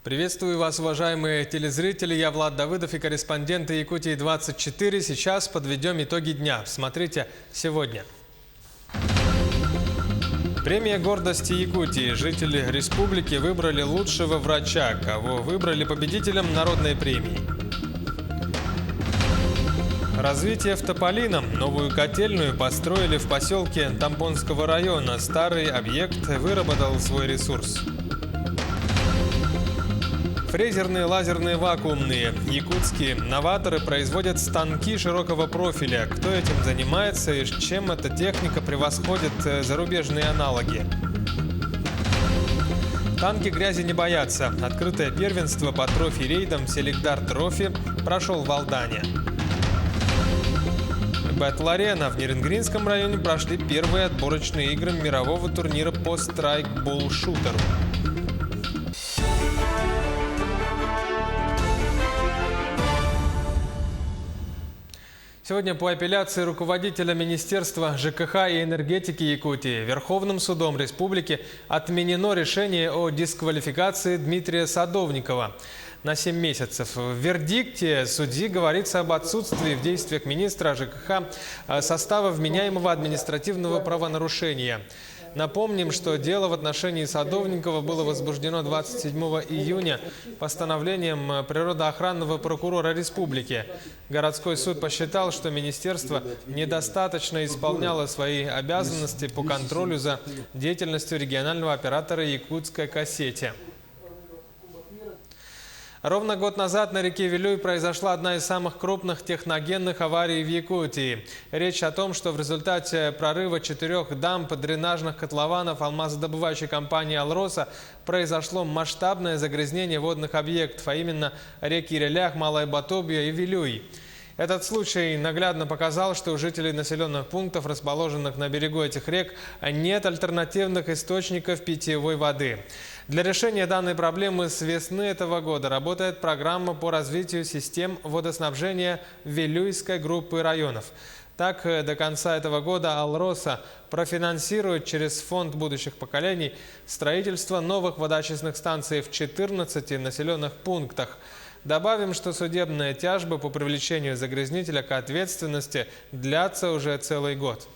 Приветствую вас, уважаемые телезрители. Я Влад Давыдов и корреспонденты Якутии-24. Сейчас подведем итоги дня. Смотрите сегодня. Премия гордости Якутии. Жители республики выбрали лучшего врача, кого выбрали победителем народной премии. Развитие в Тополином. Новую котельную построили в поселке Тампонского района. Старый объект выработал свой ресурс. Фрезерные, лазерные, вакуумные. Якутские новаторы производят станки широкого профиля. Кто этим занимается и чем эта техника превосходит зарубежные аналоги? Танки грязи не боятся. Открытое первенство по трофи-рейдам «Селигдар Трофи» прошел в Алдане. Бэтл-арена. В Нерюнгринском районе прошли первые отборочные игры мирового турнира по страйкбол-шутеру. Сегодня по апелляции руководителя Министерства ЖКХ и энергетики Якутии Верховным судом республики отменено решение о дисквалификации Дмитрия Садовникова на 7 месяцев. В вердикте судьи говорится об отсутствии в действиях министра ЖКХ состава вменяемого административного правонарушения. Напомним, что дело в отношении Садовникова было возбуждено 27 июня постановлением природоохранного прокурора республики. Городской суд посчитал, что министерство недостаточно исполняло свои обязанности по контролю за деятельностью регионального оператора «Якутская кассета». Ровно год назад на реке Вилюй произошла одна из самых крупных техногенных аварий в Якутии. Речь о том, что в результате прорыва 4 дамб дренажных котлованов алмазодобывающей компании «Алроса» произошло масштабное загрязнение водных объектов, а именно рек Ирелях, Малая Батобья и Вилюй. Этот случай наглядно показал, что у жителей населенных пунктов, расположенных на берегу этих рек, нет альтернативных источников питьевой воды. Для решения данной проблемы с весны этого года работает программа по развитию систем водоснабжения Вилюйской группы районов. Так, до конца этого года «Алроса» профинансирует через Фонд будущих поколений строительство новых водоочистных станций в 14 населенных пунктах. Добавим, что судебные тяжбы по привлечению загрязнителя к ответственности длятся уже целый год.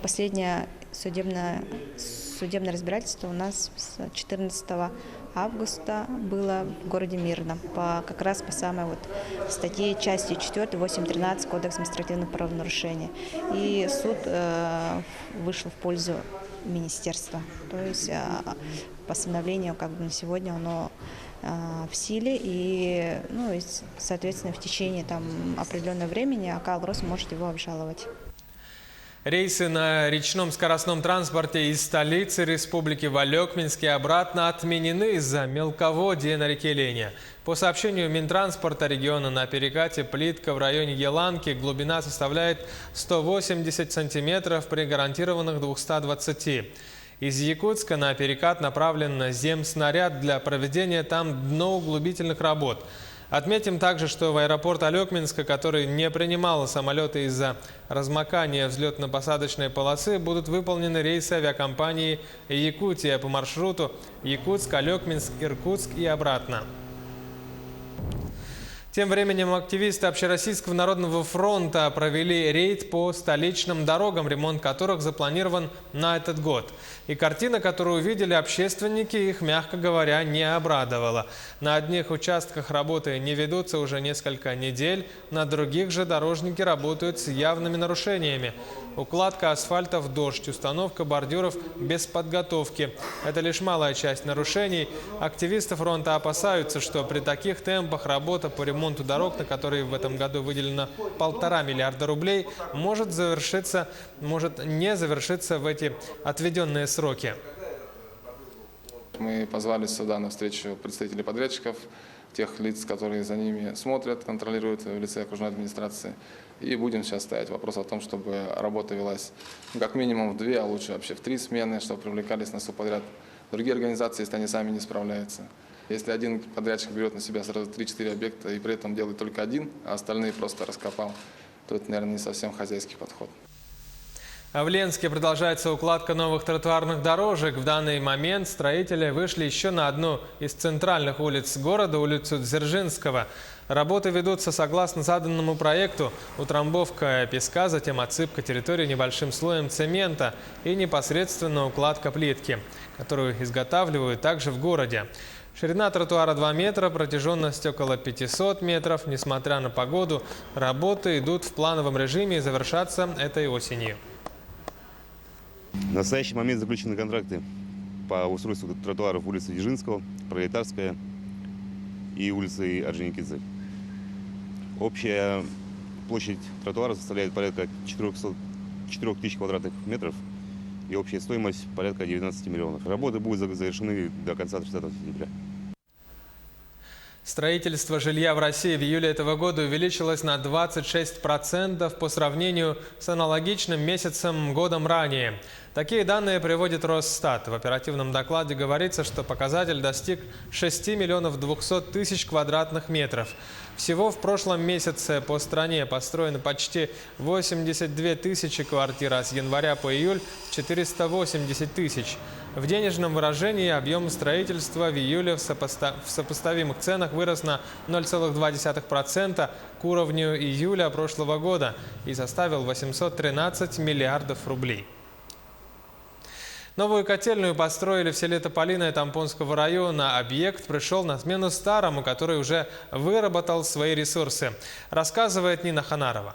Последнее судебное разбирательство у нас с 14 августа было в городе Мирном, как раз по самой статье части 4 8.13 Кодекса административных правонарушений. И суд вышел в пользу министерства. То есть постановление на сегодня оно в силе, и соответственно в течение определенного времени АК «Алрос» может его обжаловать. Рейсы на речном скоростном транспорте из столицы республики в Алекминск и обратно отменены из-за мелководья на реке Леня. По сообщению Минтранспорта региона, на перекате Плитка в районе Еланки глубина составляет 180 сантиметров при гарантированных 220. Из Якутска на перекат направлен земснаряд для проведения там дноуглубительных работ. Отметим также, что в аэропорт Алекминска, который не принимал самолеты из-за размокания взлетно-посадочной полосы, будут выполнены рейсы авиакомпании «Якутия» по маршруту Якутск, Алекминск, Иркутск и обратно. Тем временем активисты Общероссийского народного фронта провели рейд по столичным дорогам, ремонт которых запланирован на этот год. И картина, которую увидели общественники, их, мягко говоря, не обрадовала. На одних участках работы не ведутся уже несколько недель, на других же дорожники работают с явными нарушениями. Укладка асфальта в дождь, установка бордюров без подготовки. Это лишь малая часть нарушений. Активисты фронта опасаются, что при таких темпах работа по ремонту дорог, на которые в этом году выделено 1,5 миллиарда рублей, может не завершиться в эти отведенные сроки. Мы позвали сюда на встречу представителей подрядчиков, тех лиц, которые за ними смотрят, контролируют в лице окружной администрации. И будем сейчас ставить вопрос о том, чтобы работа велась как минимум в 2, а лучше вообще в 3 смены, чтобы привлекались на субподряд другие организации, если они сами не справляются. Если один подрядчик берет на себя сразу 3-4 объекта и при этом делает только один, а остальные просто раскопал, то это, наверное, не совсем хозяйский подход. А в Ленске продолжается укладка новых тротуарных дорожек. В данный момент строители вышли еще на одну из центральных улиц города, улицу Дзержинского. Работы ведутся согласно заданному проекту. Утрамбовка песка, затем отсыпка территории небольшим слоем цемента и непосредственно укладка плитки, которую изготавливают также в городе. Ширина тротуара 2 метра, протяженность около 500 метров. Несмотря на погоду, работы идут в плановом режиме и завершатся этой осенью. В настоящий момент заключены контракты по устройству тротуаров улицы Дзержинского, Пролетарская и улицы Орджоникидзе. Общая площадь тротуара составляет порядка 4000 квадратных метров и общая стоимость порядка 19 миллионов. Работы будут завершены до конца 30 сентября. Строительство жилья в России в июле этого года увеличилось на 26% по сравнению с аналогичным месяцем годом ранее. Такие данные приводит Росстат. В оперативном докладе говорится, что показатель достиг 6 миллионов 200 тысяч квадратных метров. Всего в прошлом месяце по стране построено почти 82 тысячи квартир, а с января по июль 480 тысяч. В денежном выражении объем строительства в июле в сопоставимых ценах вырос на 0,2% к уровню июля прошлого года и составил 813 миллиардов рублей. Новую котельную построили в селе Тополиное Тампонского района. Объект пришел на смену старому, который уже выработал свои ресурсы, рассказывает Нина Ханарова.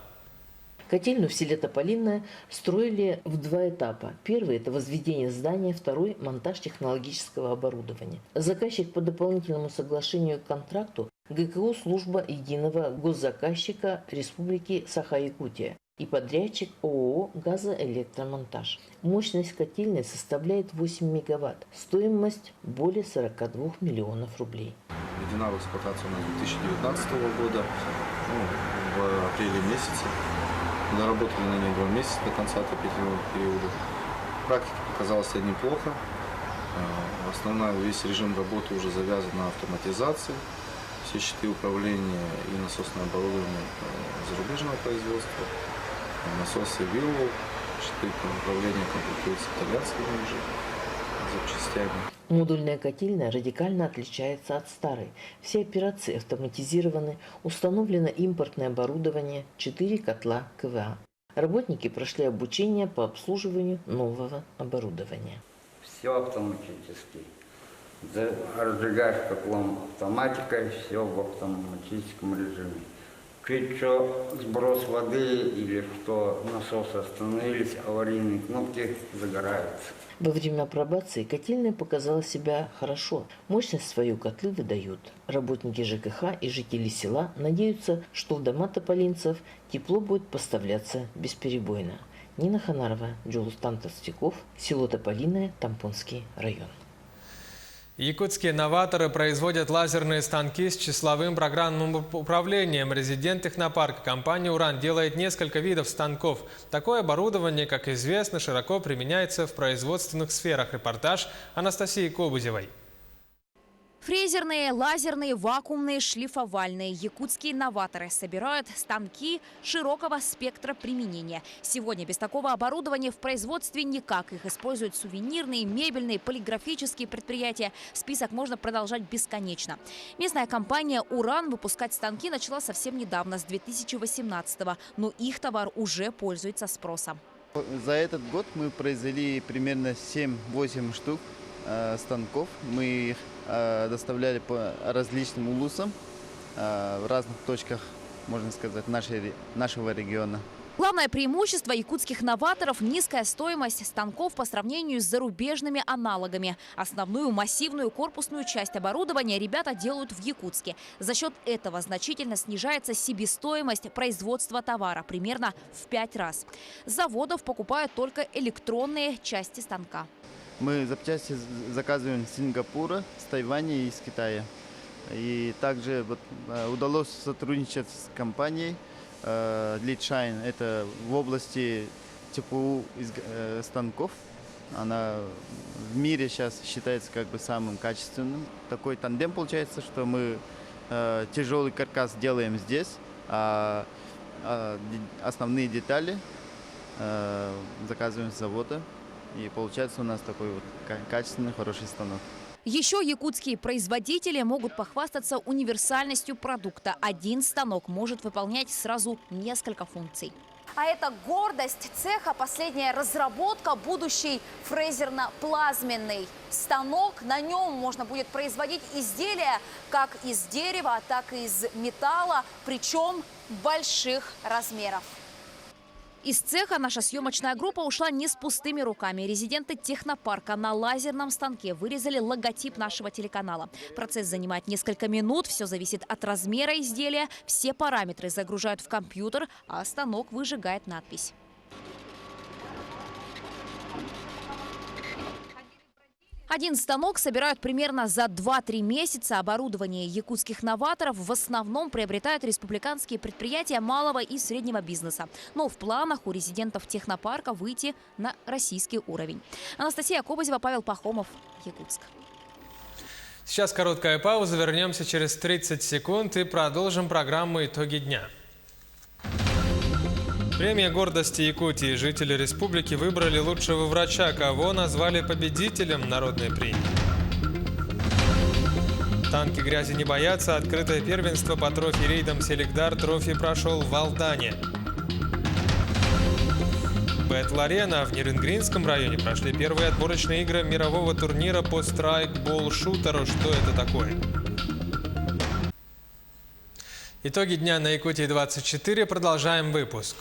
Котельную в селе Тополиное строили в 2 этапа. Первый – это возведение здания, второй – монтаж технологического оборудования. Заказчик по дополнительному соглашению к контракту – ГКО «Служба единого госзаказчика Республики Саха-Якутия и подрядчик ООО «Газоэлектромонтаж». Мощность котельной составляет 8 мегаватт. Стоимость – более 42 миллионов рублей. Введена в эксплуатацию на 2019 года, в апреле месяце. Доработали на ней 2 месяца до конца отопительного периода. Практика показала себя неплохо. Весь режим работы уже завязан на автоматизации. Все щиты управления и насосное оборудование зарубежного производства. Насосы Виллоу, щиты управления комплектуются итальянскими уже запчастями. Модульная котельная радикально отличается от старой. Все операции автоматизированы, установлено импортное оборудование, 4 котла КВА. Работники прошли обучение по обслуживанию нового оборудования. Все автоматически. Разжигаешь котлом автоматикой, все в автоматическом режиме. Чуть что сброс воды или что насосы остановились, аварийные кнопки загораются. Во время апробации котельная показала себя хорошо. Мощность свою котлы выдают. Работники ЖКХ и жители села надеются, что в дома тополинцев тепло будет поставляться бесперебойно. Нина Ханарова, Джулустан Толстяков, село Тополиное, Тампонский район. Якутские новаторы производят лазерные станки с числовым программным управлением. Резидент технопарка компания «Уран» делает несколько видов станков. Такое оборудование, как известно, широко применяется в производственных сферах. Репортаж Анастасии Кобузевой. Фрезерные, лазерные, вакуумные, шлифовальные. Якутские новаторы собирают станки широкого спектра применения. Сегодня без такого оборудования в производстве никак. Их используют сувенирные, мебельные, полиграфические предприятия. Список можно продолжать бесконечно. Местная компания «Уран» выпускать станки начала совсем недавно, с 2018-го. Но их товар уже пользуется спросом. За этот год мы произвели примерно 7-8 штук станков. Мы их доставляли по различным улусам в разных точках, можно сказать, нашего региона. Главное преимущество якутских новаторов – низкая стоимость станков по сравнению с зарубежными аналогами. Основную массивную корпусную часть оборудования ребята делают в Якутске. За счет этого значительно снижается себестоимость производства товара, примерно в 5 раз. С заводов покупают только электронные части станка. Мы запчасти заказываем с Сингапура, с Тайваня и из Китая. И также удалось сотрудничать с компанией Leadshine. Это в области ТПУ станков. Она в мире сейчас считается как бы самым качественным. Такой тандем получается, что мы тяжелый каркас делаем здесь, а основные детали заказываем с завода. И получается у нас такой вот качественный, хороший станок. Еще якутские производители могут похвастаться универсальностью продукта. Один станок может выполнять сразу несколько функций. А это гордость цеха, последняя разработка, будущий фрезерно-плазменный станок. На нем можно будет производить изделия как из дерева, так и из металла, причем больших размеров. Из цеха наша съемочная группа ушла не с пустыми руками. Резиденты технопарка на лазерном станке вырезали логотип нашего телеканала. Процесс занимает несколько минут, все зависит от размера изделия. Все параметры загружают в компьютер, а станок выжигает надпись. Один станок собирают примерно за 2-3 месяца. Оборудование якутских новаторов в основном приобретают республиканские предприятия малого и среднего бизнеса. Но в планах у резидентов технопарка выйти на российский уровень. Анастасия Кобозева, Павел Пахомов, Якутск. Сейчас короткая пауза, вернемся через 30 секунд и продолжим программу «Итоги дня». Премия гордости Якутии. Жители республики выбрали лучшего врача, кого назвали победителем народной премии. Танки грязи не боятся. Открытое первенство по трофи-рейдам «Селигдар» трофи прошел в Алдане. Бэтл-арена. В Ниренгринском районе прошли первые отборочные игры мирового турнира по страйкбол-шутеру. Что это такое? Итоги дня на Якутии-24. Продолжаем выпуск.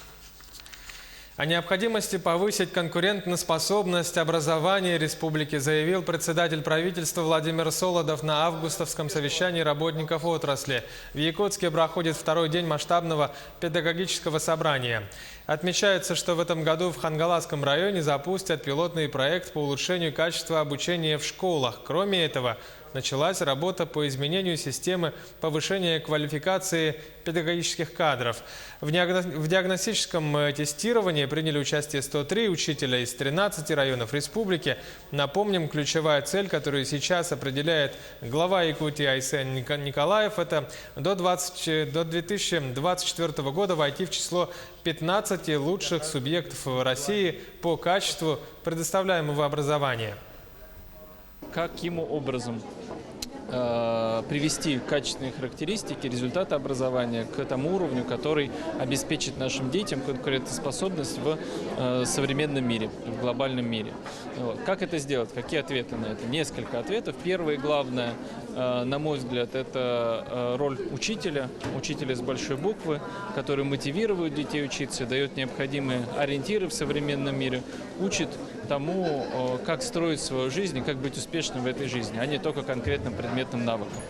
О необходимости повысить конкурентоспособность образования республики заявил председатель правительства Владимир Солодов на августовском совещании работников отрасли. В Якутске проходит второй день масштабного педагогического собрания. Отмечается, что в этом году в Хангаласском районе запустят пилотный проект по улучшению качества обучения в школах. Кроме этого, началась работа по изменению системы повышения квалификации педагогических кадров. В диагностическом тестировании приняли участие 103 учителя из 13 районов республики. Напомним, ключевая цель, которую сейчас определяет глава Якутии Айсен Николаев, это до 2024 года войти в число 15 лучших субъектов России по качеству предоставляемого образования. Каким образом привести качественные характеристики, результаты образования к тому уровню, который обеспечит нашим детям конкурентоспособность в современном мире, в глобальном мире. Вот. Как это сделать? Какие ответы на это? Несколько ответов. Первое и главное, на мой взгляд, это роль учителя с большой буквы, который мотивирует детей учиться, дает необходимые ориентиры в современном мире, учит тому, как строить свою жизнь и как быть успешным в этой жизни, а не только конкретным предметным навыкам.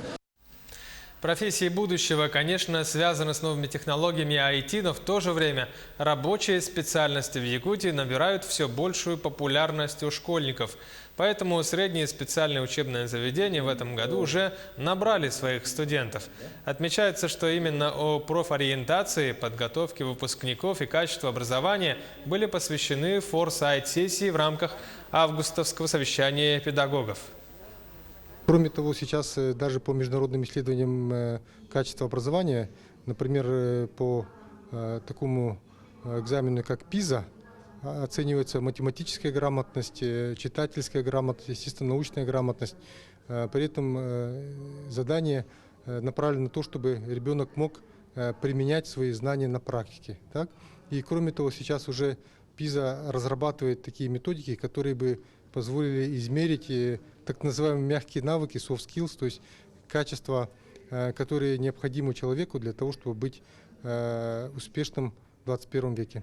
Профессии будущего, конечно, связаны с новыми технологиями IT, но в то же время рабочие специальности в Якутии набирают все большую популярность у школьников. Поэтому средние специальные учебные заведения в этом году уже набрали своих студентов. Отмечается, что именно о профориентации, подготовке выпускников и качеству образования были посвящены форсайт-сессии в рамках августовского совещания педагогов. Кроме того, сейчас даже по международным исследованиям качества образования, например, по такому экзамену, как ПИЗа, оценивается математическая грамотность, читательская грамотность, естественно, научная грамотность. При этом задание направлено на то, чтобы ребенок мог применять свои знания на практике. Так? И кроме того, сейчас уже ПИЗа разрабатывает такие методики, которые бы позволили измерить так называемые мягкие навыки, soft skills, то есть качества, которые необходимы человеку для того, чтобы быть успешным в 21 веке.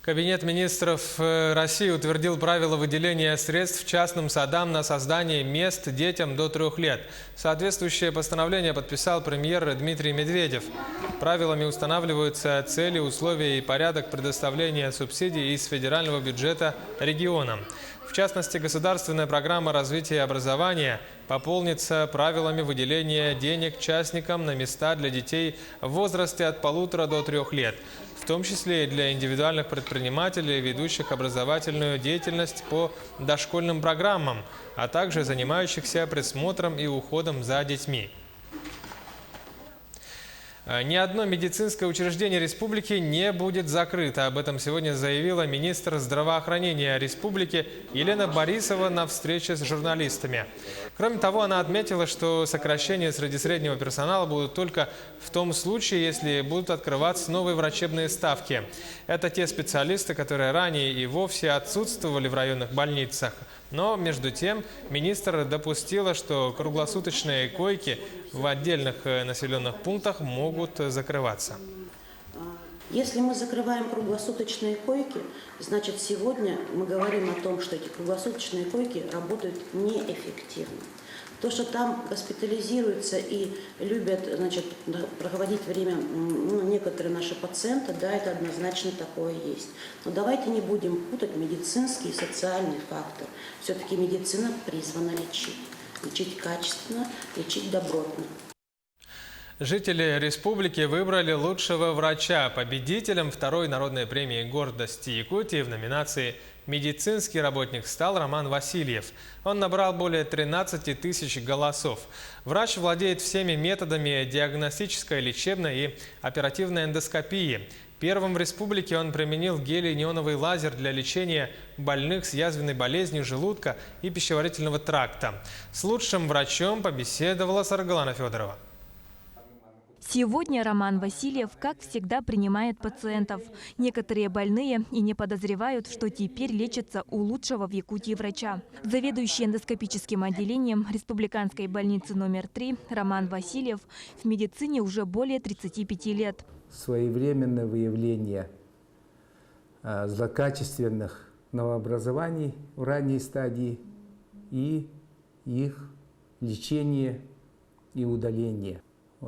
Кабинет министров России утвердил правила выделения средств частным садам на создание мест детям до 3 лет. Соответствующее постановление подписал премьер Дмитрий Медведев. Правилами устанавливаются цели, условия и порядок предоставления субсидий из федерального бюджета регионам. В частности, государственная программа развития образования пополнится правилами выделения денег частникам на места для детей в возрасте от 1,5 до 3 лет, в том числе и для индивидуальных предпринимателей, ведущих образовательную деятельность по дошкольным программам, а также занимающихся присмотром и уходом за детьми. Ни одно медицинское учреждение республики не будет закрыто. Об этом сегодня заявила министр здравоохранения республики Елена Борисова на встрече с журналистами. Кроме того, она отметила, что сокращения среди среднего персонала будут только в том случае, если будут открываться новые врачебные ставки. Это те специалисты, которые ранее и вовсе отсутствовали в районных больницах. Но, между тем, министр допустила, что круглосуточные койки в отдельных населенных пунктах могут закрываться. Если мы закрываем круглосуточные койки, значит, сегодня мы говорим о том, что эти круглосуточные койки работают неэффективно. То, что там госпитализируются и любят, значит, проводить время некоторые наши пациенты, да, это однозначно такое есть. Но давайте не будем путать медицинский и социальный фактор. Все-таки медицина призвана лечить. Лечить качественно, лечить добротно. Жители республики выбрали лучшего врача. Победителем второй народной премии «Гордости Якутии» в номинации «Медицинский работник» стал Роман Васильев. Он набрал более 13 тысяч голосов. Врач владеет всеми методами диагностической, лечебной и оперативной эндоскопии. Первым в республике он применил гелий-неоновый лазер для лечения больных с язвенной болезнью желудка и пищеварительного тракта. С лучшим врачом побеседовала Саргалана Федорова. Сегодня Роман Васильев, как всегда, принимает пациентов. Некоторые больные и не подозревают, что теперь лечатся у лучшего в Якутии врача. Заведующий эндоскопическим отделением Республиканской больницы номер 3 Роман Васильев в медицине уже более 35 лет. Своевременное выявление злокачественных новообразований в ранней стадии и их лечение и удаление.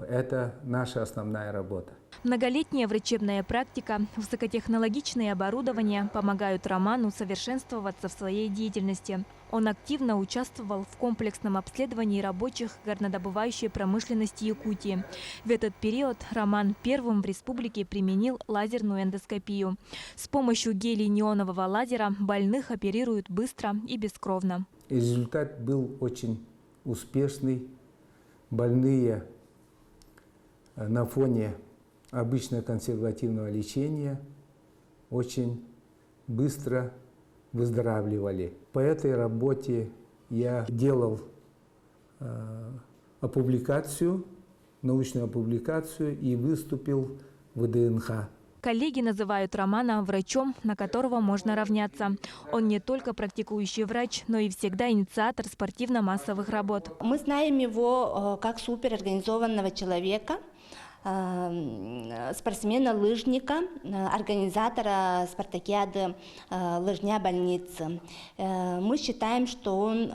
Это наша основная работа. Многолетняя врачебная практика, высокотехнологичные оборудования помогают Роману совершенствоваться в своей деятельности. Он активно участвовал в комплексном обследовании рабочих горнодобывающей промышленности Якутии. В этот период Роман первым в республике применил лазерную эндоскопию. С помощью гелий-неонового лазера больных оперируют быстро и бескровно. Результат был очень успешный. Больные на фоне обычно консервативного лечения очень быстро выздоравливали. По этой работе я делал научную публикацию и выступил в ДНХ. Коллеги называют Романа врачом, на которого можно равняться. Он не только практикующий врач, но и всегда инициатор спортивно-массовых работ. Мы знаем его как суперорганизованного человека, спортсмена-лыжника, организатора спартакиады «Лыжня больницы». Мы считаем, что он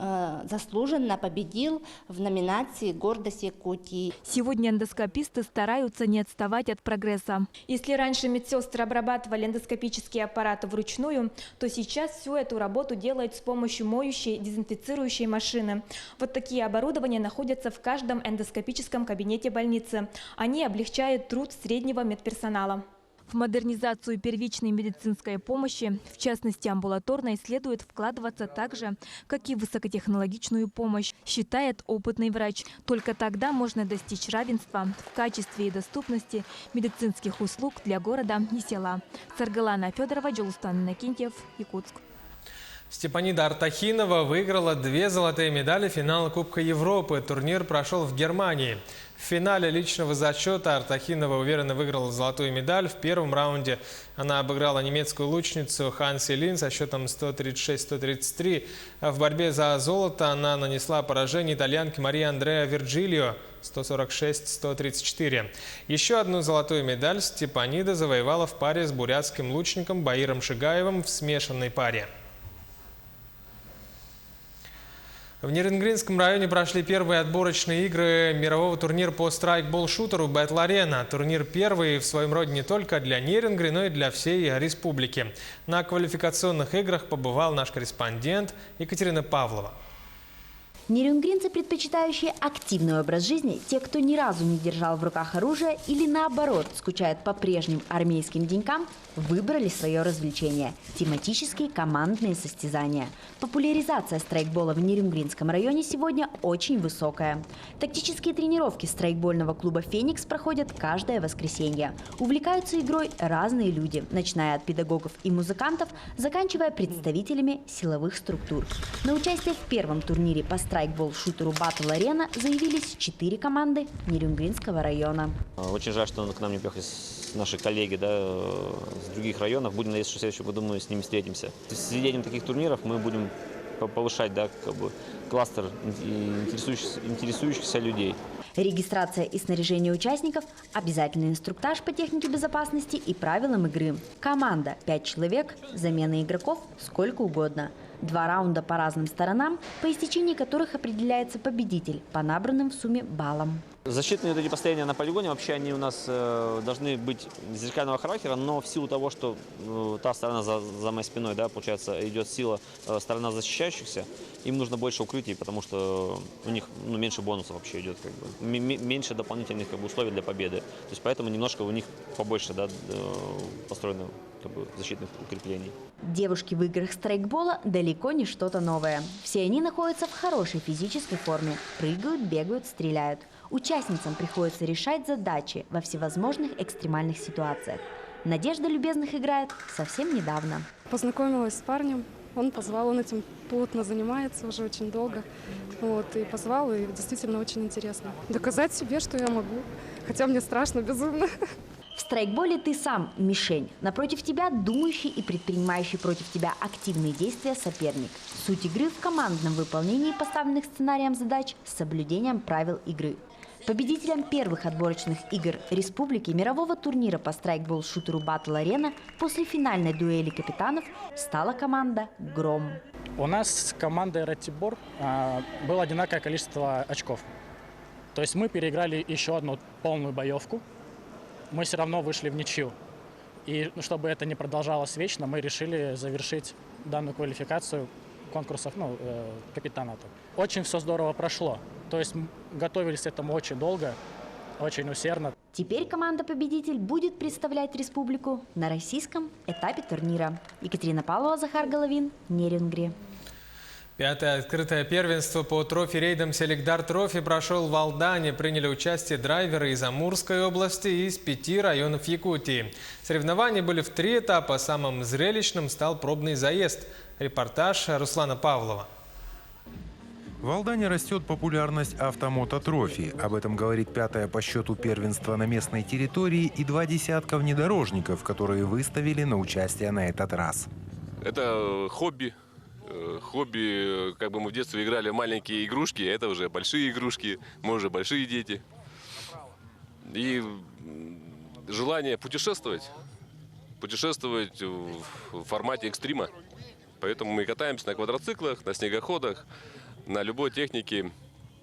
заслуженно победил в номинации «Гордость Якутии». Сегодня эндоскописты стараются не отставать от прогресса. Если раньше медсестры обрабатывали эндоскопические аппараты вручную, то сейчас всю эту работу делают с помощью моющей, дезинфицирующей машины. Вот такие оборудования находятся в каждом эндоскопическом кабинете больницы. Они облегчает труд среднего медперсонала. В модернизацию первичной медицинской помощи, в частности амбулаторной, следует вкладываться так же, как и в высокотехнологичную помощь, считает опытный врач. Только тогда можно достичь равенства в качестве и доступности медицинских услуг для города и села. Саргалана Федорова, Джолустан Иннокентьев, Якутск. Степанида Артахинова выиграла 2 золотые медали финала Кубка Европы. Турнир прошел в Германии. В финале личного зачета Артахинова уверенно выиграла золотую медаль. В первом раунде она обыграла немецкую лучницу Ханси Лин со счетом 136-133. А в борьбе за золото она нанесла поражение итальянке Марии Андреа Вирджилио 146-134. Еще одну золотую медаль Степанида завоевала в паре с бурятским лучником Баиром Шигаевым в смешанной паре. В Нерюнгринском районе прошли первые отборочные игры мирового турнира по страйкбол-шутеру «Бэтл-арена». Турнир первый в своем роде не только для Нерюнгри, но и для всей республики. На квалификационных играх побывал наш корреспондент Екатерина Павлова. Нерюнгринцы, предпочитающие активный образ жизни, те, кто ни разу не держал в руках оружие или наоборот скучают по прежним армейским денькам, выбрали свое развлечение – тематические командные состязания. Популяризация страйкбола в Нерюнгринском районе сегодня очень высокая. Тактические тренировки страйкбольного клуба «Феникс» проходят каждое воскресенье. Увлекаются игрой разные люди, начиная от педагогов и музыкантов, заканчивая представителями силовых структур. На участие в первом турнире по страйкбол-шутеру Battle Arena заявились 4 команды Нерюнгринского района. Очень жаль, что к нам не приехали наши коллеги, да, с других районов. Будем надеяться, что в следующем году мы с ними встретимся. С введением таких турниров мы будем повышать, да, кластер интересующихся людей. Регистрация и снаряжение участников, обязательный инструктаж по технике безопасности и правилам игры. Команда 5 человек, замена игроков сколько угодно. 2 раунда по разным сторонам, по истечении которых определяется победитель по набранным в сумме баллам. Защитные вот эти построения на полигоне, вообще они у нас должны быть зеркального характера, но в силу того, что та сторона за моей спиной, да, получается, идет сила сторона защищающихся, им нужно больше укрытий, потому что у них меньше бонусов вообще идет, меньше дополнительных условий для победы. То есть поэтому немножко у них побольше, да, построено защитных укреплений. Девушки в играх страйкбола далеко не что-то новое. Все они находятся в хорошей физической форме. Прыгают, бегают, стреляют. Участницам приходится решать задачи во всевозможных экстремальных ситуациях. Надежда Любезных играет совсем недавно. Познакомилась с парнем, он позвал, он этим плотно занимается уже очень долго. И позвал, и действительно очень интересно. Доказать себе, что я могу, хотя мне страшно безумно. В страйкболе ты сам мишень. Напротив тебя думающий и предпринимающий против тебя активные действия соперник. Суть игры в командном выполнении поставленных сценарием задач с соблюдением правил игры. Победителем первых отборочных игр республики мирового турнира по страйкбол-шутеру Battle Arena после финальной дуэли капитанов стала команда «Гром». У нас с командой «Ратибор» было одинаковое количество очков. То есть мы переиграли еще одну полную боевку. Мы все равно вышли в ничью. И чтобы это не продолжалось вечно, мы решили завершить данную квалификацию конкурсов капитаната. Очень все здорово прошло. То есть готовились к этому очень долго, очень усердно. Теперь команда-победитель будет представлять республику на российском этапе турнира. Екатерина Павлова, Захар Головин, Нерюнгри. 5-е открытое первенство по трофи-рейдам «Селегдар Трофи» прошел в Алдане. Приняли участие драйверы из Амурской области и из 5 районов Якутии. Соревнования были в 3 этапа. Самым зрелищным стал пробный заезд. Репортаж Руслана Павлова. В Алдане растет популярность автомото-трофи. Об этом говорит 5-е по счету первенство на местной территории и 2 десятка внедорожников, которые выставили на участие на этот раз. Это хобби. Хобби, как бы мы в детстве играли в маленькие игрушки, это уже большие игрушки, мы уже большие дети. И желание путешествовать в формате экстрима. Поэтому мы катаемся на квадроциклах, на снегоходах, на любой технике,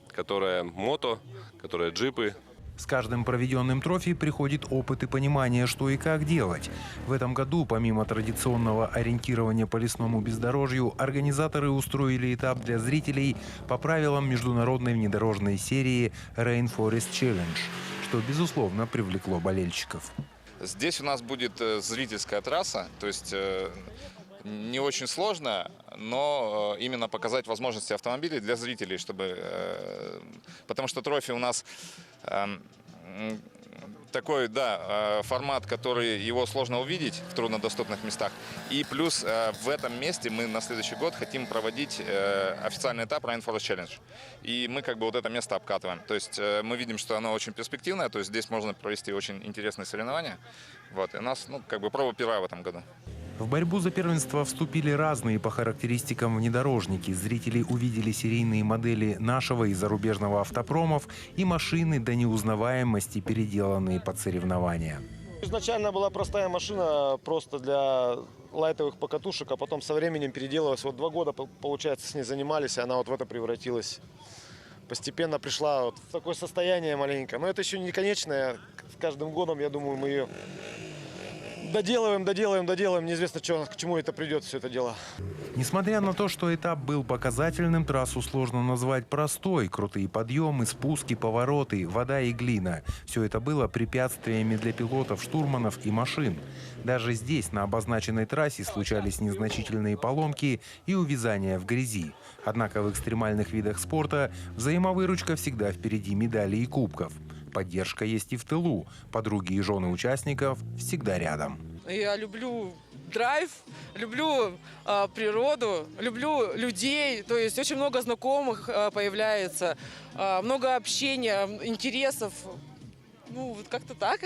которая мото, которая джипы. С каждым проведенным трофи приходит опыт и понимание, что и как делать. В этом году, помимо традиционного ориентирования по лесному бездорожью, организаторы устроили этап для зрителей по правилам международной внедорожной серии Rainforest Challenge, что, безусловно, привлекло болельщиков. Здесь у нас будет зрительская трасса, то есть не очень сложно, но именно показать возможности автомобилей для зрителей, потому что трофи у нас такой, формат, который его сложно увидеть в труднодоступных местах. И плюс в этом месте мы на следующий год хотим проводить официальный этап Rainforest Challenge. И мы вот это место обкатываем. То есть мы видим, что оно очень перспективное, то есть здесь можно провести очень интересные соревнования. И у нас, проба первая в этом году. В борьбу за первенство вступили разные по характеристикам внедорожники. Зрители увидели серийные модели нашего и зарубежного автопромов и машины до неузнаваемости, переделанные под соревнования. Изначально была простая машина просто для лайтовых покатушек, а потом со временем переделалась. 2 года, получается, с ней занимались, и она в это превратилась. Постепенно пришла в такое состояние маленькое. Но это еще не конечное. С каждым годом, я думаю, мы ее доделаем. Неизвестно, к чему это придет, все это дело. Несмотря на то, что этап был показательным, трассу сложно назвать простой. Крутые подъемы, спуски, повороты, вода и глина. Все это было препятствиями для пилотов, штурманов и машин. Даже здесь, на обозначенной трассе, случались незначительные поломки и увязания в грязи. Однако в экстремальных видах спорта взаимовыручка всегда впереди медалей и кубков. Поддержка есть и в тылу. Подруги и жены участников всегда рядом. Я люблю драйв, люблю природу, люблю людей. То есть очень много знакомых появляется, много общения, интересов. Ну, вот как-то так.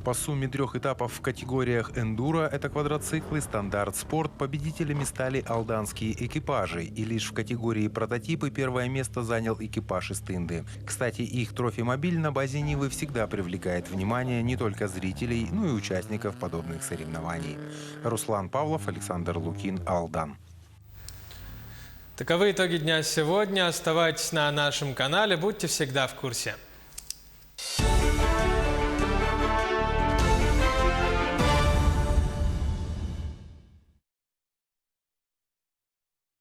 По сумме 3 этапов в категориях эндуро, это квадроциклы, стандарт, спорт, победителями стали алданские экипажи. И лишь в категории прототипы первое место занял экипаж из Тынды. Кстати, их трофимобиль на базе Нивы всегда привлекает внимание не только зрителей, но и участников подобных соревнований. Руслан Павлов, Александр Лукин, Алдан. Таковы итоги дня сегодня. Оставайтесь на нашем канале, будьте всегда в курсе.